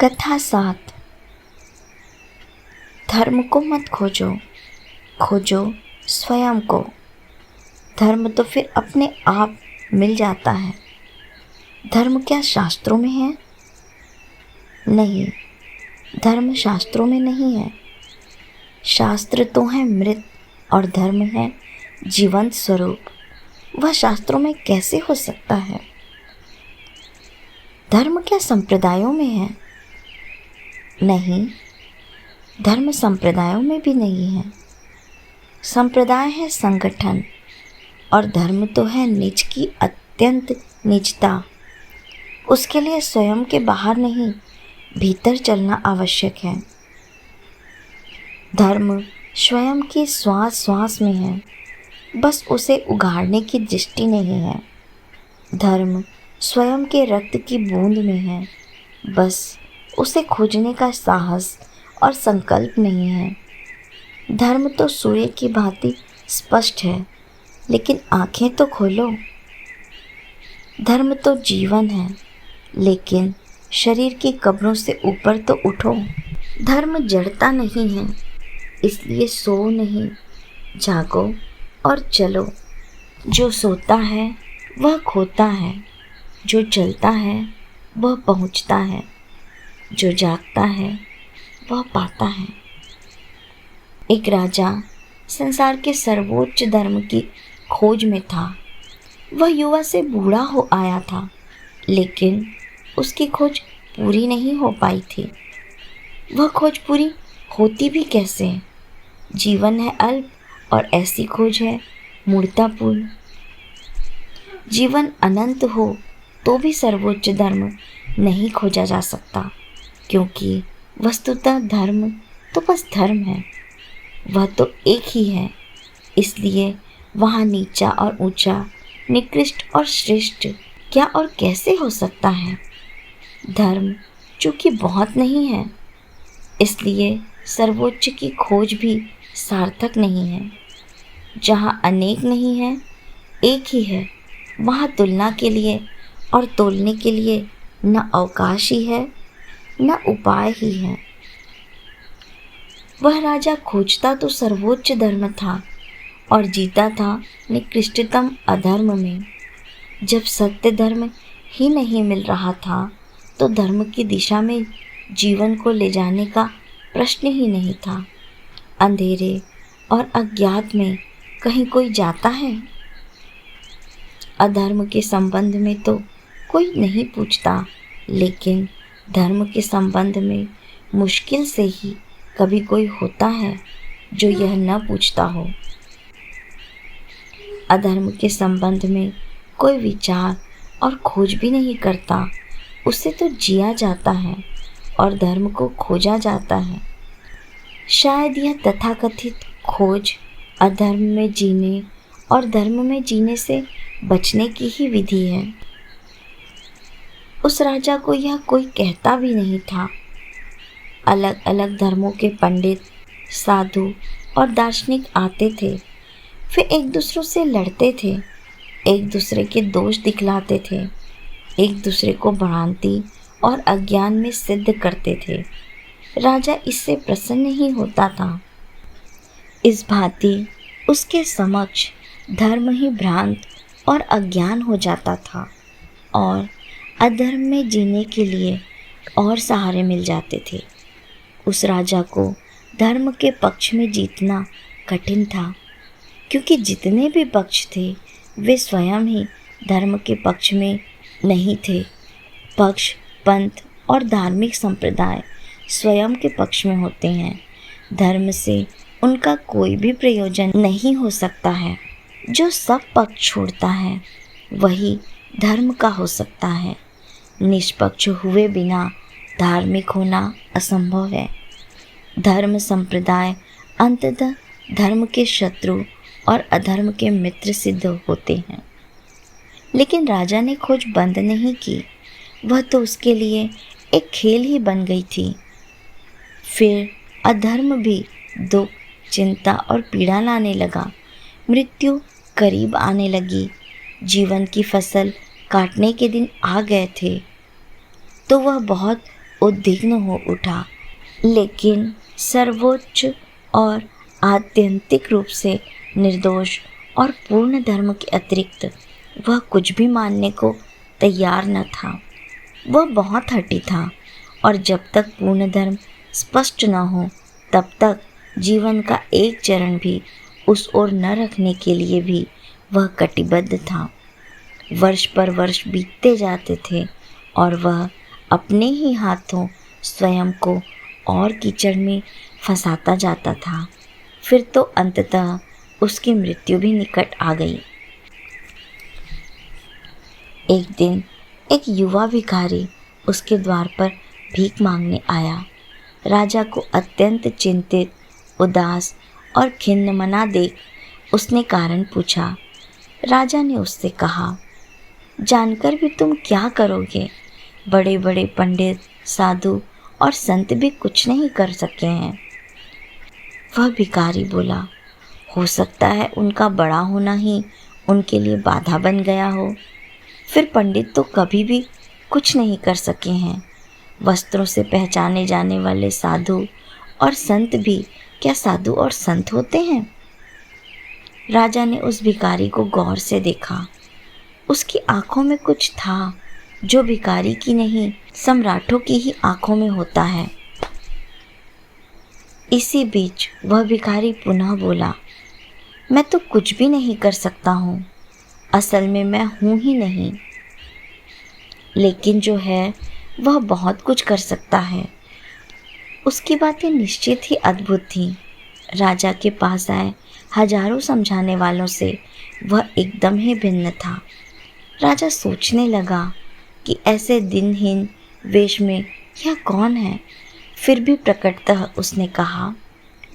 कथा 7। धर्म को मत खोजो, खोजो स्वयं को। धर्म तो फिर अपने आप मिल जाता है। धर्म क्या शास्त्रों में है? नहीं, धर्म शास्त्रों में नहीं है। शास्त्र तो है मृत और धर्म है जीवंत स्वरूप। वह शास्त्रों में कैसे हो सकता है? धर्म क्या संप्रदायों में है? नहीं, धर्म संप्रदायों में भी नहीं है। संप्रदाय है संगठन और धर्म तो है निज की अत्यंत निजता। उसके लिए स्वयं के बाहर नहीं, भीतर चलना आवश्यक है। धर्म स्वयं की श्वास श्वास में है, बस उसे उगाड़ने की दृष्टि नहीं है। धर्म स्वयं के रक्त की बूंद में है, बस उसे खोजने का साहस और संकल्प नहीं है। धर्म तो सूर्य की भांति स्पष्ट है, लेकिन आंखें तो खोलो। धर्म तो जीवन है, लेकिन शरीर की कब्रों से ऊपर तो उठो। धर्म जड़ता नहीं है, इसलिए सो नहीं, जागो और चलो। जो सोता है वह खोता है, जो चलता है वह पहुंचता है, जो जागता है वह पाता है। एक राजा संसार के सर्वोच्च धर्म की खोज में था। वह युवा से बूढ़ा हो आया था, लेकिन उसकी खोज पूरी नहीं हो पाई थी। वह खोज पूरी होती भी कैसे? जीवन है अल्प और ऐसी खोज है मूर्तापूर्ण। जीवन अनंत हो तो भी सर्वोच्च धर्म नहीं खोजा जा सकता, क्योंकि वस्तुतः धर्म तो बस धर्म है। वह तो एक ही है, इसलिए वहाँ नीचा और ऊंचा, निकृष्ट और श्रेष्ठ क्या और कैसे हो सकता है? धर्म चूँकि बहुत नहीं है, इसलिए सर्वोच्च की खोज भी सार्थक नहीं है। जहाँ अनेक नहीं है, एक ही है, वहाँ तुलना के लिए और तोलने के लिए न अवकाश ही है न उपाय ही है। वह राजा खोजता तो सर्वोच्च धर्म था और जीता था निकृष्टतम अधर्म में। जब सत्य धर्म ही नहीं मिल रहा था, तो धर्म की दिशा में जीवन को ले जाने का प्रश्न ही नहीं था। अंधेरे और अज्ञात में कहीं कोई जाता है? अधर्म के संबंध में तो कोई नहीं पूछता, लेकिन धर्म के संबंध में मुश्किल से ही कभी कोई होता है जो यह न पूछता हो। अधर्म के संबंध में कोई विचार और खोज भी नहीं करता, उसे तो जिया जाता है और धर्म को खोजा जाता है। शायद यह तथाकथित खोज अधर्म में जीने और धर्म में जीने से बचने की ही विधि है। उस राजा को यह कोई कहता भी नहीं था। अलग अलग धर्मों के पंडित, साधु और दार्शनिक आते थे। वे एक दूसरे से लड़ते थे, एक दूसरे के दोष दिखलाते थे, एक दूसरे को भ्रांति और अज्ञान में सिद्ध करते थे। राजा इससे प्रसन्न नहीं होता था। इस भांति उसके समक्ष धर्म ही भ्रांत और अज्ञान हो जाता था और अधर्म में जीने के लिए और सहारे मिल जाते थे। उस राजा को धर्म के पक्ष में जीतना कठिन था, क्योंकि जितने भी पक्ष थे वे स्वयं ही धर्म के पक्ष में नहीं थे। पक्ष, पंथ और धार्मिक संप्रदाय स्वयं के पक्ष में होते हैं। धर्म से उनका कोई भी प्रयोजन नहीं हो सकता है। जो सब पक्ष छोड़ता है वही धर्म का हो सकता है। निष्पक्ष हुए बिना धार्मिक होना असंभव है। धर्म संप्रदाय अंततः धर्म के शत्रु और अधर्म के मित्र सिद्ध होते हैं। लेकिन राजा ने खोज बंद नहीं की, वह तो उसके लिए एक खेल ही बन गई थी। फिर अधर्म भी दुख, चिंता और पीड़ा लाने लगा। मृत्यु करीब आने लगी। जीवन की फसल काटने के दिन आ गए थे, तो वह बहुत उद्विग्न हो उठा, लेकिन सर्वोच्च और आत्यंतिक रूप से निर्दोष और पूर्ण धर्म के अतिरिक्त वह कुछ भी मानने को तैयार न था। वह बहुत हठी था और जब तक पूर्ण धर्म स्पष्ट न हो तब तक जीवन का एक चरण भी उस ओर न रखने के लिए भी वह कटिबद्ध था। वर्ष पर वर्ष बीतते जाते थे और वह अपने ही हाथों स्वयं को और कीचड़ में फंसाता जाता था। फिर तो अंततः उसकी मृत्यु भी निकट आ गई। एक दिन एक युवा भिखारी उसके द्वार पर भीख मांगने आया। राजा को अत्यंत चिंतित, उदास और खिन्नमना देख उसने कारण पूछा। राजा ने उससे कहा, जानकर भी तुम क्या करोगे? बड़े बड़े पंडित, साधु और संत भी कुछ नहीं कर सके हैं। वह भिखारी बोला, हो सकता है उनका बड़ा होना ही उनके लिए बाधा बन गया हो। फिर पंडित तो कभी भी कुछ नहीं कर सके हैं। वस्त्रों से पहचाने जाने वाले साधु और संत भी क्या साधु और संत होते हैं? राजा ने उस भिखारी को गौर से देखा। उसकी आंखों में कुछ था जो भिखारी की नहीं, सम्राटों की ही आंखों में होता है। इसी बीच वह भिखारी पुनः बोला, मैं तो कुछ भी नहीं कर सकता हूँ। असल में मैं हूँ ही नहीं, लेकिन जो है वह बहुत कुछ कर सकता है। उसकी बातें निश्चित ही अद्भुत थीं। राजा के पास आए हजारों समझाने वालों से वह एकदम ही भिन्न था। राजा सोचने लगा कि ऐसे दिनहीन वेश में यह कौन है। फिर भी प्रकटतः उसने कहा,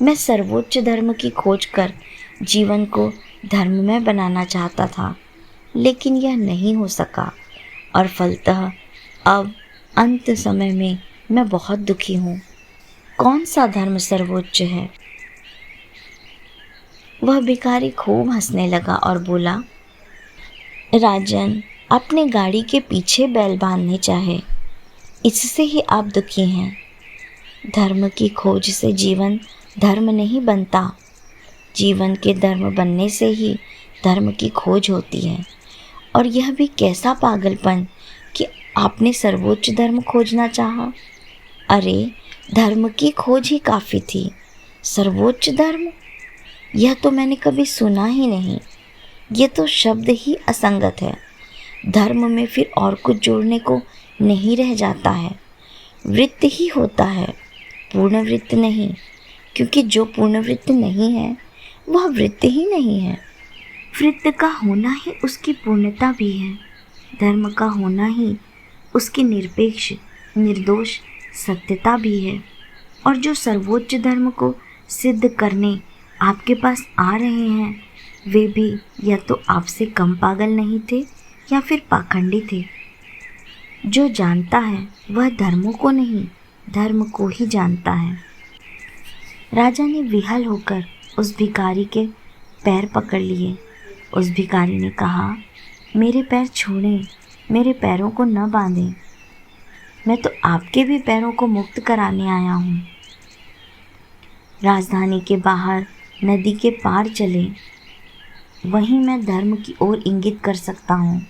मैं सर्वोच्च धर्म की खोज कर जीवन को धर्ममय बनाना चाहता था, लेकिन यह नहीं हो सका और फलतः अब अंत समय में मैं बहुत दुखी हूँ। कौन सा धर्म सर्वोच्च है? वह भिखारी खूब हंसने लगा और बोला, राजन, अपने गाड़ी के पीछे बैल बांधने चाहे, इससे ही आप दुखी हैं। धर्म की खोज से जीवन धर्म नहीं बनता। जीवन के धर्म बनने से ही धर्म की खोज होती है। और यह भी कैसा पागलपन कि आपने सर्वोच्च धर्म खोजना चाहा। अरे, धर्म की खोज ही काफ़ी थी। सर्वोच्च धर्म, यह तो मैंने कभी सुना ही नहीं। ये तो शब्द ही असंगत है। धर्म में फिर और कुछ जोड़ने को नहीं रह जाता है। वृत्त ही होता है, पूर्ण वृत्त नहीं, क्योंकि जो पूर्ण वृत्त नहीं है वह वृत्त ही नहीं है। वृत्त का होना ही उसकी पूर्णता भी है। धर्म का होना ही उसकी निरपेक्ष, निर्दोष सत्यता भी है। और जो सर्वोच्च धर्म को सिद्ध करने आपके पास आ रहे हैं, वे भी या तो आपसे कम पागल नहीं थे या फिर पाखंडी थे। जो जानता है वह धर्मों को नहीं, धर्म को ही जानता है। राजा ने विहल होकर उस भिखारी के पैर पकड़ लिए। उस भिखारी ने कहा, मेरे पैर छोड़ें, मेरे पैरों को न बांधें। मैं तो आपके भी पैरों को मुक्त कराने आया हूँ। राजधानी के बाहर नदी के पार चले, वहीं मैं धर्म की ओर इंगित कर सकता हूँ।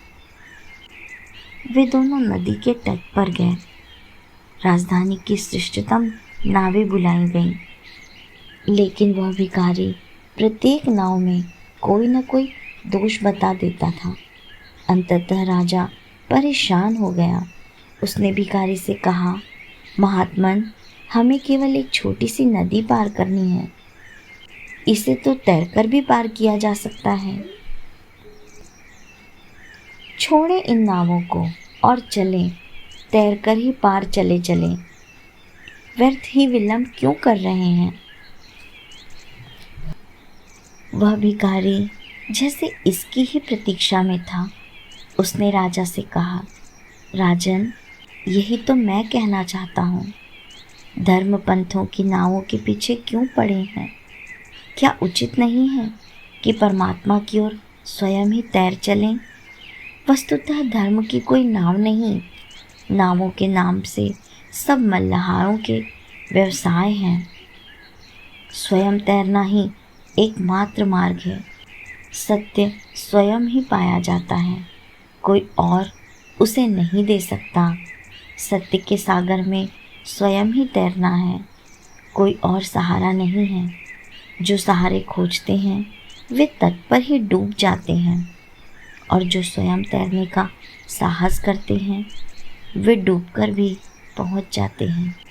वे दोनों नदी के तट पर गए। राजधानी की श्रेष्ठतम नावें बुलाई गईं, लेकिन वह भिखारी प्रत्येक नाव में कोई न कोई दोष बता देता था। अंततः राजा परेशान हो गया। उसने भिखारी से कहा, महात्मन, हमें केवल एक छोटी सी नदी पार करनी है। इसे तो तैरकर भी पार किया जा सकता है। छोड़ें इन नावों को और चलें, तैरकर ही पार चले चलें। व्यर्थ ही विलंब क्यों कर रहे हैं? वह भिखारी जैसे इसकी ही प्रतीक्षा में था। उसने राजा से कहा, राजन, यही तो मैं कहना चाहता हूँ। धर्म पंथों की नावों के पीछे क्यों पड़े हैं? क्या उचित नहीं है कि परमात्मा की ओर स्वयं ही तैर चलें? वस्तुतः धर्म की कोई नाव नहीं, नावों के नाम से सब मल्लाहारों के व्यवसाय हैं। स्वयं तैरना ही एकमात्र मार्ग है। सत्य स्वयं ही पाया जाता है, कोई और उसे नहीं दे सकता। सत्य के सागर में स्वयं ही तैरना है, कोई और सहारा नहीं है। जो सहारे खोजते हैं वे तट पर ही डूब जाते हैं, और जो स्वयं तैरने का साहस करते हैं वे डूबकर भी पहुंच जाते हैं।